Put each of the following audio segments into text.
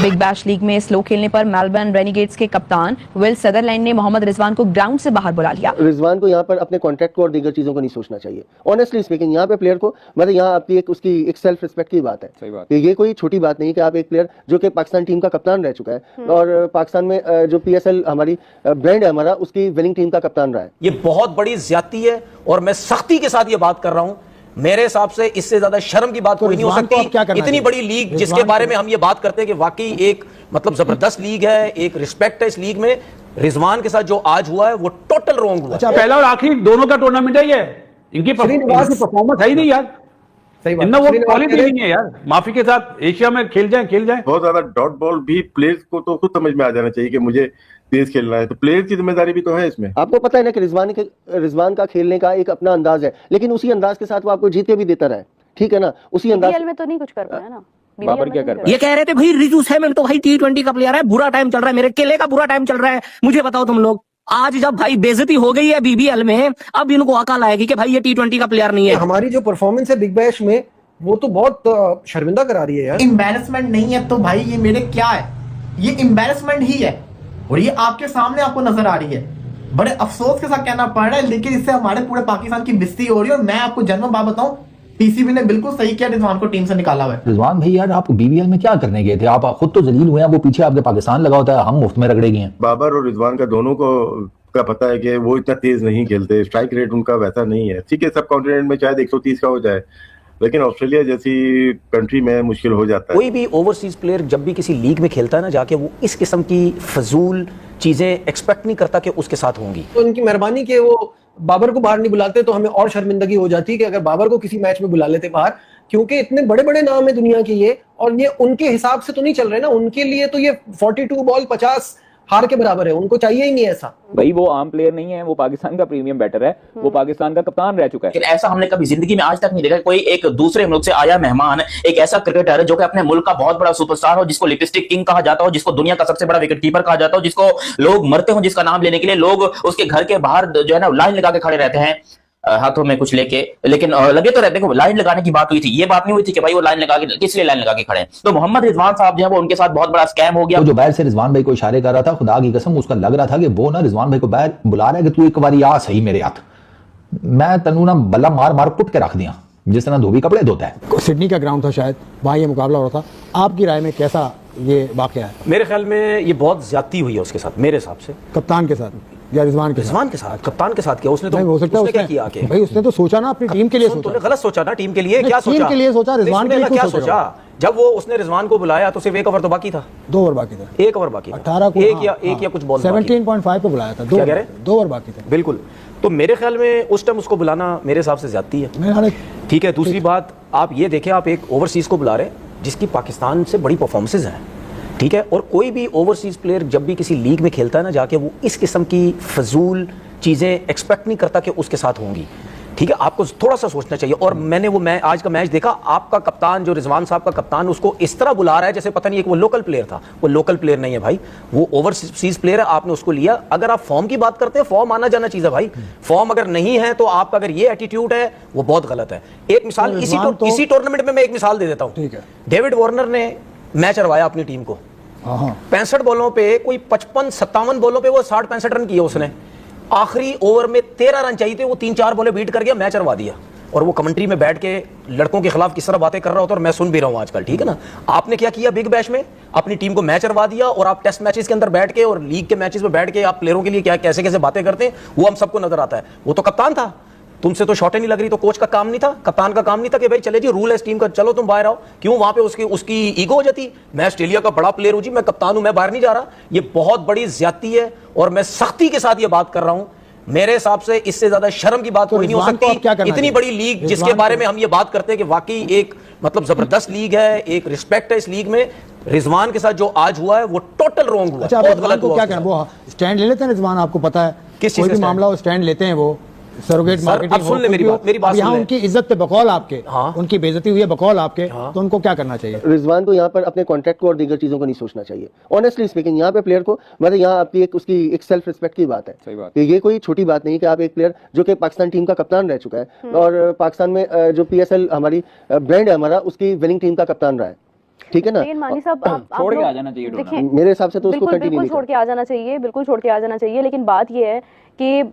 Big bash league में slow खेलने पर मेलबर्न रेनिगेट्स के कप्तान विल सदरलैंड ने मोहम्मद रिजवान को ग्राउंड से बाहर बुला लिया। रिजवान को यहाँ पर अपने कॉन्ट्रैक्ट को और दीगर चीजों को नहीं सोचना चाहिए। ऑनेस्टली स्पीकिंग यहाँ पे प्लेयर को मतलब यहाँ आपकी उसकी एक सेल्फ रिस्पेक्ट की बात है। सही बात। ये कोई छोटी बात नहीं कि आप एक प्लेयर जो कि पाकिस्तान टीम का कप्तान रह चुका है और पाकिस्तान में जो PSL हमारी ब्रांड है हमारा, उसकी विनिंग टीम का कप्तान रहा है। ये बहुत बड़ी ज्यादती है और मैं सख्ती के साथ ये बात कर रहा हूं। मेरे हिसाब से इससे ज्यादा शर्म की बात कोई नहीं हो सकती। इतनी बड़ी लीग जिसके बारे में हम ये बात करते हैं कि वाकई एक मतलब जबरदस्त लीग है, एक रिस्पेक्ट है इस लीग में, रिजवान के साथ जो आज हुआ है वो टोटल रॉन्ग हुआ। अच्छा, पहला और आखिरी दोनों का टूर्नामेंट है ये, इनकी परफॉर्मेंस है ही नहीं यार। सही बात, वो क्वालिटी नहीं है यार। माफी के साथ एशिया में खेल जाए। बहुत ज्यादा डॉट बॉल भी प्लेयर्स को तो खुद समझ में आ जाना चाहिए कि मुझे तेज खेलना है, तो प्लेयर्स की जिम्मेदारी भी तो है इसमें। आपको पता है ना कि रिजवान का खेलने का एक अपना अंदाज है, लेकिन उसी अंदाज के साथ वो आपको जीत के भी देता रहा है। ठीक है ना, उसी अंदाज में तो नहीं कुछ कर पाया ना। बाबर क्या कर रहा है? ये कह रहे थे भाई रिजू सैमुअल तो भाई T20 का प्लेयर है, बुरा टाइम चल रहा है, मेरे केले का बुरा टाइम चल रहा है। मुझे बताओ तुम लोग, आज जब भाई बेइज्जती हो गई है BBL में, अब इनको अकल आएगी कि भाई ये T20 का प्लेयर नहीं है। हमारी जो परफॉर्मेंस है बिग बैश में वो तो बहुत शर्मिंदा करा रही है यार। एम्बैरेसमेंट नहीं है तो भाई ये मेरे क्या है, ये एम्बैरेसमेंट ही है और ये आपके सामने आपको नजर आ रही है। बड़े अफसोस के साथ कहना पड़ रहा है, लेकिन इससे हमारे पूरे पाकिस्तान की बेइज्जती हो रही है। और मैं आपको जन्म बात बताऊं, PCB ने बिल्कुल सही किया रिजवान को टीम से निकाला हुआ है। रिजवान भाई यार, आप BBL में क्या करने गए थे? आप खुद तो जलील हुए हैं, वो पीछे आपके पाकिस्तान लगा होता है, हम मुफ्त में रगड़े गए हैं। बाबर और रिजवान का दोनों को का पता है कि वो इतना तेज नहीं खेलते, स्ट्राइक रेट उनका वैसा नहीं है। ठीक है, सब कॉन्टिनेंट में शायद 130 का हो जाए, लेकिन ऑस्ट्रेलिया जैसी कंट्री में मुश्किल हो जाता है। कोई भी ओवरसीज प्लेयर जब भी किसी लीग में खेलता है ना, जाके वो इस किस्म की फजूल चीजें एक्सपेक्ट नहीं करता कि उसके साथ होंगी। तो उनकी मेहरबानी के वो बाबर को बाहर नहीं बुलाते तो हमें और शर्मिंदगी हो जाती कि अगर बाबर को किसी मैच में बुला लेते बाहर, क्योंकि इतने बड़े बड़े नाम है दुनिया के ये, और ये उनके हिसाब से तो नहीं चल रहे ना। उनके लिए तो ये 42 बॉल 50 हार के बराबर है, उनको चाहिए ही नहीं ऐसा। भाई वो आम प्लेयर नहीं है, वो पाकिस्तान का प्रीमियम बैटर है, वो पाकिस्तान का कप्तान रह चुका है। लेकिन ऐसा हमने कभी जिंदगी में आज तक नहीं देखा। कोई एक दूसरे मुल्क से आया मेहमान, एक ऐसा क्रिकेटर है जो कि अपने मुल्क का बहुत बड़ा सुपरस्टार हो, जिसको लिपस्टिक किंग कहा जाता हो, जिसको दुनिया का सबसे बड़ा विकेट कीपर कहा जाता हो, जिसको लोग मरते हो जिसका नाम लेने के लिए, लोग उसके घर के बाहर जो है ना लाइन लगा के खड़े रहते हैं हाथों में कुछ लेके, लेकिन लगे तो रहते हैं। लाइन लगाने की बात हुई थी, ये बात नहीं हुई थी कि भाई वो लाइन लगा के किस लिए लाइन लगा के खड़े हैं। तो मोहम्मद रिजवान साहब जो है वो उनके साथ बहुत बड़ा स्कैम हो गया। तो जो बाहर से रिजवान भाई को इशारे कर रहा था, खुदा की कसम उसका लग रहा था कि वो ना रिजवान भाई को बाहर बुला रहा है कि तू एक बार आ सही मेरे हाथ, मैं तनु ना बल्ला मार मार कुट के रख दिया, जिस तरह धोबी कपड़े धोता है। सिडनी का ग्राउंड था शायद, वहां ये मुकाबला हो रहा था। आपकी राय में कैसा ये वाकया है? मेरे ख्याल में ये बहुत ज्यादती हुई है उसके साथ, मेरे हिसाब से। कप्तान के साथ या रिजवान के साथ? कप्तान के साथ किया उसने। तो हो सकता है क्या किया भाई, उसने तो सोचा ना अपनी टीम के लिए सोचा। गलत सोचा ना, टीम के लिए क्या सोचा? टीम के लिए सोचा, रिजवान के लिए क्या सोचा? जब वो उसने रिजवान को बुलाया तो सिर्फ 1 ओवर तो बाकी था, 2 ओवर बाकी था, 1 ओवर बाकी था, 18 को एक या कुछ बॉल 17.5 पे बुलाया था, 2 ओवर बाकी था। बिल्कुल। तो मेरे ख्याल में उस टाइम उसको बुलाना मेरे हिसाब से ज्यादती है। ठीक है, दूसरी बात आप ये देखें, आप एक ओवरसीज को बुला रहे हैं जिसकी पाकिस्तान से बड़ी परफॉर्मेंसेज हैं, ठीक है, और कोई भी ओवरसीज प्लेयर जब भी किसी लीग में खेलता है ना, जाके वो इस किस्म की फजूल चीजें एक्सपेक्ट नहीं करता कि उसके साथ होंगी। ठीक है, आपको थोड़ा सा सोचना चाहिए। और मैंने वो आज का मैच देखा, आपका कप्तान जो रिजवान साहब का कप्तान, उसको इस तरह बुला रहा है जैसे पता नहीं है कि वो लोकल प्लेयर था। वो लोकल प्लेयर नहीं है भाई, वो ओवरसीज प्लेयर है, आपने उसको लिया। अगर आप फॉर्म की बात करते हैं, फॉर्म आना जाना चीज है भाई। फॉर्म अगर नहीं है तो आपका अगर ये एटीट्यूड है वो बहुत गलत है। एक मिसाल इसी टूर्नामेंट में मैं एक मिसाल दे देता हूं। डेविड वार्नर ने मैच हरवाया अपनी टीम को, 65 बॉलों पे, कोई 55-57 बॉलों पे वो 60-65 रन किए उसने। आखिरी ओवर में 13 रन चाहिए थे, वो 3-4 बॉलें बीट कर गया, मैच हरवा दिया। और वो कमेंट्री में बैठ के लड़कों के खिलाफ किस तरह बातें कर रहा होता है, और मैं सुन भी रहा हूं आजकल। ठीक है ना, आपने क्या किया बिग बैश में, अपनी टीम को मैच हरवा दिया, और आप टेस्ट मैचेस के अंदर बैठ के और लीग के मैचेस में बैठ के आप प्लेयरों के लिए क्या कैसे कैसे बातें करते हैं, वो हम सबको नजर आता है। वो तो कप्तान था, तुमसे तो शॉटें नहीं लग रही, तो कोच का काम नहीं था, कप्तान का काम नहीं था कि भाई चले जी रूल है इस टीम का, चलो तुम बाहर आओ। क्यों वहां पे उसकी ईगो हो जाती, मैं ऑस्ट्रेलिया का बड़ा प्लेयर हूं जी, मैं कप्तान हूं, मैं बाहर नहीं जा रहा। ये बहुत बड़ी ज्यादती है और मैं सख्ती के साथ ये बात कर रहा हूं। मेरे हिसाब से इससे ज्यादा शर्म की बात कोई नहीं हो सकती। इतनी बड़ी लीग जिसके बारे में हम ये बात करते हैं कि वाकई एक मतलब जबरदस्त लीग है, एक रिस्पेक्ट है इस लीग में, रिजवान के साथ जो आज हुआ है वो टोटल रॉन्ग हुआ। अच्छा, बहुत गलत हुआ। क्या कहना, वो स्टैंड ले लेते हैं रिजवान, आपको पता है किस कोई भी मामला हो स्टैंड लेते हैं वो, सरोगेट मार्केटिंग। सुन ले मेरी बात, यहाँ उनकी इज्जत पे बकौल आपके, उनकी बेइज्जती हुई है बकौल आपके, तो उनको क्या करना चाहिए? रिजवान को यहाँ पर अपने कॉन्ट्रैक्ट को और दीगर चीजों को नहीं सोचना चाहिए। ऑनेस्टली स्पीकिंग यहाँ पे प्लेयर को मतलब यहाँ आपकी उसकी एक सेल्फ रिस्पेक्ट की बात है। सही बात। ये कोई छोटी बात नहीं कि आप एक प्लेयर जो कि पाकिस्तान टीम का कप्तान रह चुका है और पाकिस्तान में जो PSL हमारी ब्रांड है हमारा, उसकी विनिंग टीम का कप्तान रहा है। ठीक है ना। लेकिन मानी साहब आप छोड़ के लोग आ जाना चाहिए देखिए, मेरे हिसाब से तो उसको बिल्कुल कंटिन्यू बिल्कुल छोड़ के आ जाना चाहिए, बिल्कुल छोड़ के आ जाना चाहिए। लेकिन बात ये है कि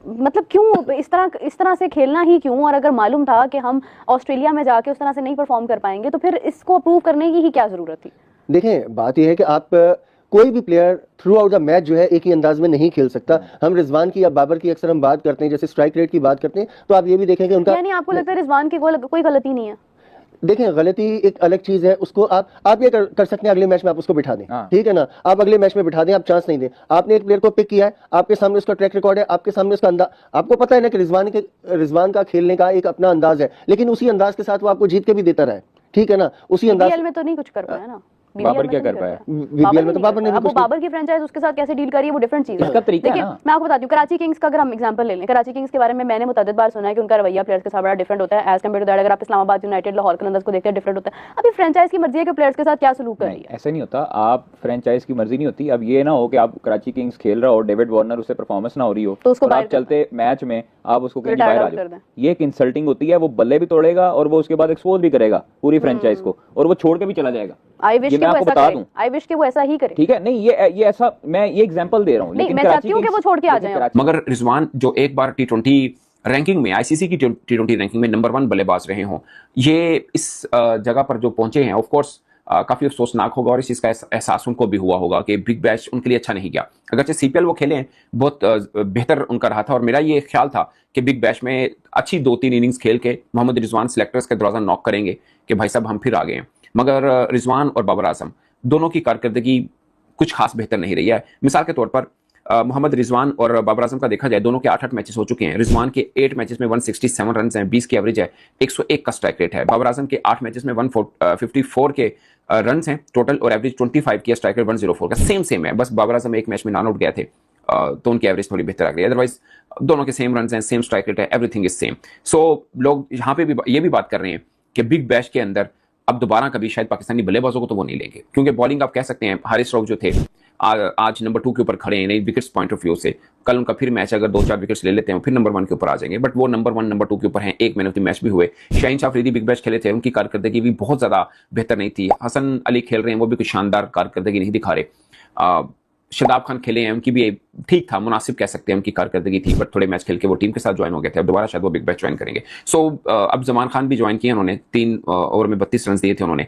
मतलब क्यों इस तरह से खेलना ही क्यों? और अगर मालूम था कि हम ऑस्ट्रेलिया में जाके उस तरह से नहीं परफॉर्म कर पाएंगे तो फिर इसको अप्रूव करने की ही क्या जरूरत थी? देखें, बात यह है कि आप कोई भी player through out the match जो है एक ही अंदाज में नहीं खेल सकता। हम रिजवान की या बाबर की अक्सर हम बात करते हैं, जैसे स्ट्राइक रेट की बात करते हैं, तो आप ये भी देखें कि उनका, यानी आपको लगता है रिजवान की कोई गलती नहीं है? देखें, गलती एक अलग चीज है, उसको आप ये कर सकते हैं, अगले मैच में आप उसको बिठा दें, ठीक है ना। आप अगले मैच में बिठा दें, आप चांस नहीं दें। आपने एक प्लेयर को पिक किया है, आपके सामने उसका ट्रैक रिकॉर्ड है, आपके सामने उसका अंदाज, आपको पता है ना कि रिजवान का खेलने का एक अपना अंदाज है, लेकिन उसी अंदाज के साथ वो आपको जीत के भी देता रहा है, ठीक है ना। उसी अंदाज में तो नहीं कुछ कर पाया ना। बाबर क्या कर पाया? बीबीएल में तो बाबर ने भी कुछ, बाबर की फ्रेंचाइज उसके साथ कैसे डील करी है वो डिफरेंट चीज है। इसका तरीका देखिए, मैं आपको बताती हूँ, कराची किंग्स का अगर हम एग्जांपल ले लें, कराची किंग्स के बारे में मैंने मुतअद्दिद बार सुना है कि उनका रवैया प्लेयर्स के साथ बड़ा डिफरेंट होता है एज कम्पेयर टू दैट अगर आप इस्लामाबाद यूनाइटेड, लाहौर कलंदर्स को देखते हैं, डिफरेंट होता है। अभी फ्रेंचाइज की मर्जी है कि प्लेयर्स के साथ क्या सलूक कर रही है। ऐसा नहीं होता, आप फ्रेंचाइज की मर्जी नहीं होती। अब ये ना हो कि आप कराची किंग्स खेल रहा हो, डेविड वार्नर उससे परफॉर्मेंस ना हो रही हो तो उसको आप चलते मैच में आप उसको कहीं बाहर आ जाओ, ये एक इंसल्टिंग होती है। वो बल्ले भी तोड़ेगा और वो उसके बाद एक्सपोज भी करेगा पूरी फ्रेंचाइज को, और वो छोड़ के भी चला जाएगा। आई विश कि वो ऐसा ही करे। ठीक है, नहीं ये ऐसा, मैं ये एग्जांपल दे रहा हूँ, लेकिन मैं चाहती हूँ कि वो छोड़ के आ जाए। मगर रिजवान जो एक बार T20 रैंकिंग में, आईसीसी की T20 रैंकिंग में नंबर 1 बल्लेबाज रहे हों, ये इस जगह पर जो पहुंचे हैं, ऑफ कोर्स काफी अफसोसनाक होगा और इस चीज का एहसास उनको भी हुआ होगा कि बिग बैश उनके लिए अच्छा नहीं गया। अगरचे सीपीएल वो खेले, बहुत बेहतर उनका रहा था, और मेरा ये ख्याल था कि बिग बैश में अच्छी 2-3 इनिंग्स खेल के मोहम्मद रिजवान सिलेक्टर्स का दरवाजा नॉक करेंगे कि भाई साहब हम फिर आ गए हैं। मगर रिजवान और बाबर आजम दोनों की कारकर्दगी कुछ खास बेहतर नहीं रही है। मिसाल के तौर पर मोहम्मद रिजवान और बाबर आजम का देखा जाए, दोनों के 8-8 मैचेस हो चुके हैं। रिजवान के 8 मैचेस में 167 रन हैं, 20 की एवरेज है, 101 का स्ट्राइक रेट है। बाबर आजम के 8 मैचेस में 154 के रन हैं टोटल, और एवरेज 25 की, स्ट्राइक रेट 104 का। सेम है, बस बाबर आजम एक मैच में नॉन आउट गए थे तो उनकी एवरेज थोड़ी बेहतर आ गई, अदरवाइज दोनों के सेम रन हैं, सेम स्ट्राइक रेट है, एवरीथिंग इज सेम। सो लोग यहाँ पे भी ये भी बात कर रहे हैं कि बिग बैश के अंदर अब दोबारा कभी शायद पाकिस्तानी बल्लेबाजों को तो वो नहीं लेंगे, क्योंकि बॉलिंग आप कह सकते हैं हारिस रऊफ जो थे आज नंबर 2 के ऊपर खड़े हैं नहीं विकेट्स पॉइंट ऑफ व्यू से। कल उनका फिर मैच अगर 2-4 विकेट्स ले लेते हैं फिर नंबर 1 के ऊपर आ जाएंगे, बट वो नंबर 1 नंबर 2 के ऊपर हैं, एक मैन ऑफ द मैच भी हुए। शाहीन शाह अफरीदी बिग बैश खेले थे, उनकी कारकर्दगी भी बहुत ज्यादा बेहतर नहीं थी। हसन अली खेल रहे हैं, वो भी कुछ शानदार कारकर्दगी नहीं दिखा रहे। शादाब खान खेले हैं, उनकी भी ठीक था, मुनासिब कह सकते हैं उनकी कारकर्दगी थी, बट थोड़े मैच खेल के वो टीम के साथ ज्वाइन हो गए थे। अब दोबारा शायद वो बिग बैश ज्वाइन करेंगे। सो अब जमान खान भी ज्वाइन किए उन्होंने, 3 ओवर में 32 रन दिए थे उन्होंने,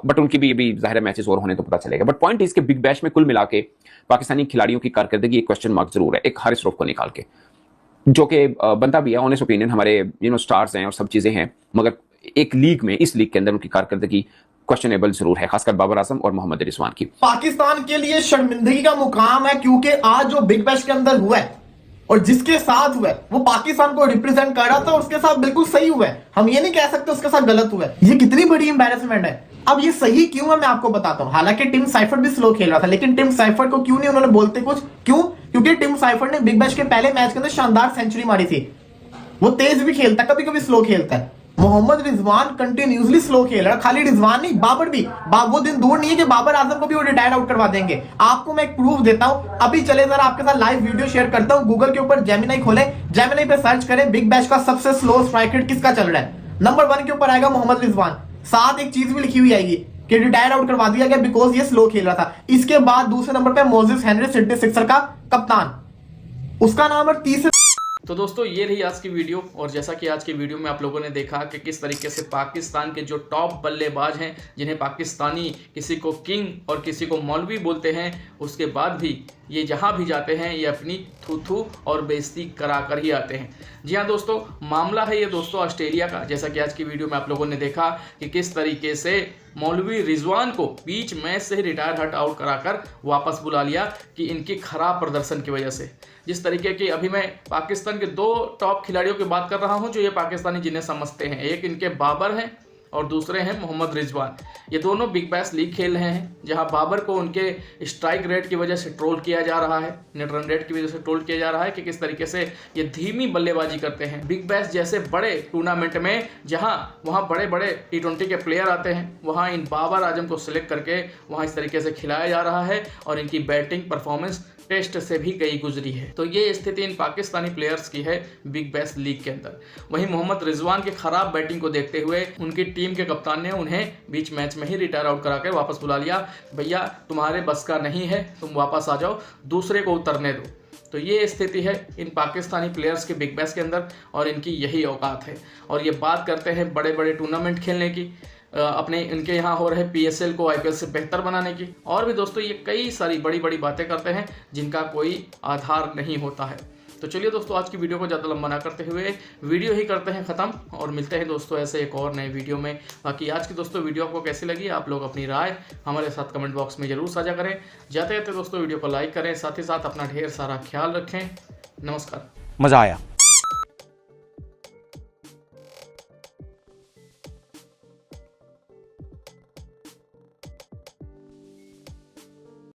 बट उनकी भी अभी ज़ाहिर मैचेस और होने तो पता चलेगा। बट पॉइंट इसके बिग बैश में कुल मिला के पाकिस्तानी खिलाड़ियों की कारकर्दगी एक क्वेश्चन मार्क जरूर है, एक हारिस रऊफ को निकाल के, जो कि बनता भी है, ऑनेस्ट ओपिनियन, हमारे स्टार्स हैं और सब चीज़ें हैं, मगर एक लीग में, इस लीग के अंदर उनकी कारकर्दगी क्वेश्चनेबल जरूर है, खासकर बाबर आजम और मोहम्मद रिजवान की। पाकिस्तान के लिए शर्मिंदगी का मुकाम है, क्योंकि आज जो बिग बैश के अंदर हुआ है और जिसके साथ हुआ है वो पाकिस्तान को रिप्रेजेंट कर रहा था, और उसके साथ बिल्कुल सही हुआ है। हम ये नहीं कह सकते उसके साथ गलत हुआ है। ये कितनी बड़ी एम्बैरेसमेंट है। अब ये सही क्यों है मैं आपको बताता हूं। हालांकि टिम साइफर्ट भी स्लो खेल रहा था, लेकिन टिम साइफर्ट को क्यों नहीं उन्होंने बोलते कुछ, क्यों? क्योंकि टिम साइफर्ट ने बिग बैश के पहले मैच के अंदर शानदार सेंचुरी मारी थी। वो तेज भी खेलता है, कभी कभी स्लो खेलता है। मोहम्मद रिजवान कंटिन्यूसली स्लो खेल रहा है, खाली रिजवान नहीं, बाबर भी। वो दिन दूर नहीं है कि बाबर आजम को भी वो रिटायर आउट करवा देंगे। आपको मैं एक प्रूफ देता हूं, अभी चले जरा आपके साथ लाइव वीडियो शेयर करता हूं। गूगल के ऊपर जेमिनी खोलें, जेमिनी पे सर्च करें बिग बैश का सबसे स्लो स्ट्राइक रेट किसका चल रहा है। नंबर 1 के ऊपर आएगा मोहम्मद रिजवान, साथ एक चीज भी लिखी हुई आएगी कि रिटायर आउट करवा दिया गया बिकॉज ये स्लो खेल रहा था। इसके बाद दूसरे नंबर पे मोजेस हेनरी, सिडनी सिक्सर का कप्तान, उसका नाम है तीसरे। तो दोस्तों ये रही आज की वीडियो, और जैसा कि आज की वीडियो में आप लोगों ने देखा कि किस तरीके से पाकिस्तान के जो टॉप बल्लेबाज हैं, जिन्हें पाकिस्तानी किसी को किंग और किसी को मौलवी बोलते हैं, उसके बाद भी ये जहां भी जाते हैं ये अपनी थू और बेइज्जती करा कर ही आते हैं। जी हाँ दोस्तों, मामला है ये दोस्तों ऑस्ट्रेलिया का। जैसा कि आज की वीडियो में आप लोगों ने देखा कि किस तरीके से मौलवी रिजवान को बीच मैच से ही रिटायर हट आउट कराकर वापस बुला लिया कि इनकी खराब प्रदर्शन की वजह से। जिस तरीके की अभी मैं पाकिस्तान के 2 टॉप खिलाड़ियों की बात कर रहा हूं जो ये पाकिस्तानी जिन्हें समझते हैं, एक इनके बाबर हैं और दूसरे हैं मोहम्मद रिजवान। ये दोनों बिग बैश लीग खेल रहे हैं, जहां बाबर को उनके स्ट्राइक रेट की वजह से ट्रोल किया जा रहा है, नेट रन रेट की वजह से ट्रोल किया जा रहा है कि किस तरीके से ये धीमी बल्लेबाजी करते हैं। बिग बैश जैसे बड़े टूर्नामेंट में जहां वहां बड़े बड़े T20 के प्लेयर आते हैं, वहां इन बाबर आजम को सिलेक्ट करके वहां इस तरीके से खिलाया जा रहा है और इनकी बैटिंग परफॉर्मेंस टेस्ट से भी गई गुजरी है। तो ये स्थिति इन पाकिस्तानी प्लेयर्स की है बिग बैश लीग के अंदर। वहीं मोहम्मद रिजवान की खराब बैटिंग को देखते हुए उनकी टीम के कप्तान ने उन्हें बीच मैच में ही रिटायर आउट करा कर वापस बुला लिया। भैया तुम्हारे बस का नहीं है, तुम वापस आ जाओ, दूसरे को उतरने दो। तो ये स्थिति है इन पाकिस्तानी प्लेयर्स के बिग बैश के अंदर और इनकी यही औकात है। और ये बात करते हैं बड़े बड़े टूर्नामेंट खेलने की, अपने इनके यहाँ हो रहे PSL को IPL से बेहतर बनाने की, और भी दोस्तों ये कई सारी बड़ी बड़ी बातें करते हैं जिनका कोई आधार नहीं होता है। तो चलिए दोस्तों, आज की वीडियो को ज़्यादा लंबा ना करते हुए वीडियो ही करते हैं ख़त्म और मिलते हैं दोस्तों ऐसे एक और नए वीडियो में। बाकी आज की दोस्तों वीडियो आपको कैसी लगी, आप लोग अपनी राय हमारे साथ कमेंट बॉक्स में ज़रूर साझा करें। जाते जाते दोस्तों वीडियो को लाइक करें, साथ ही साथ अपना ढेर सारा ख्याल रखें। नमस्कार। मज़ा आया।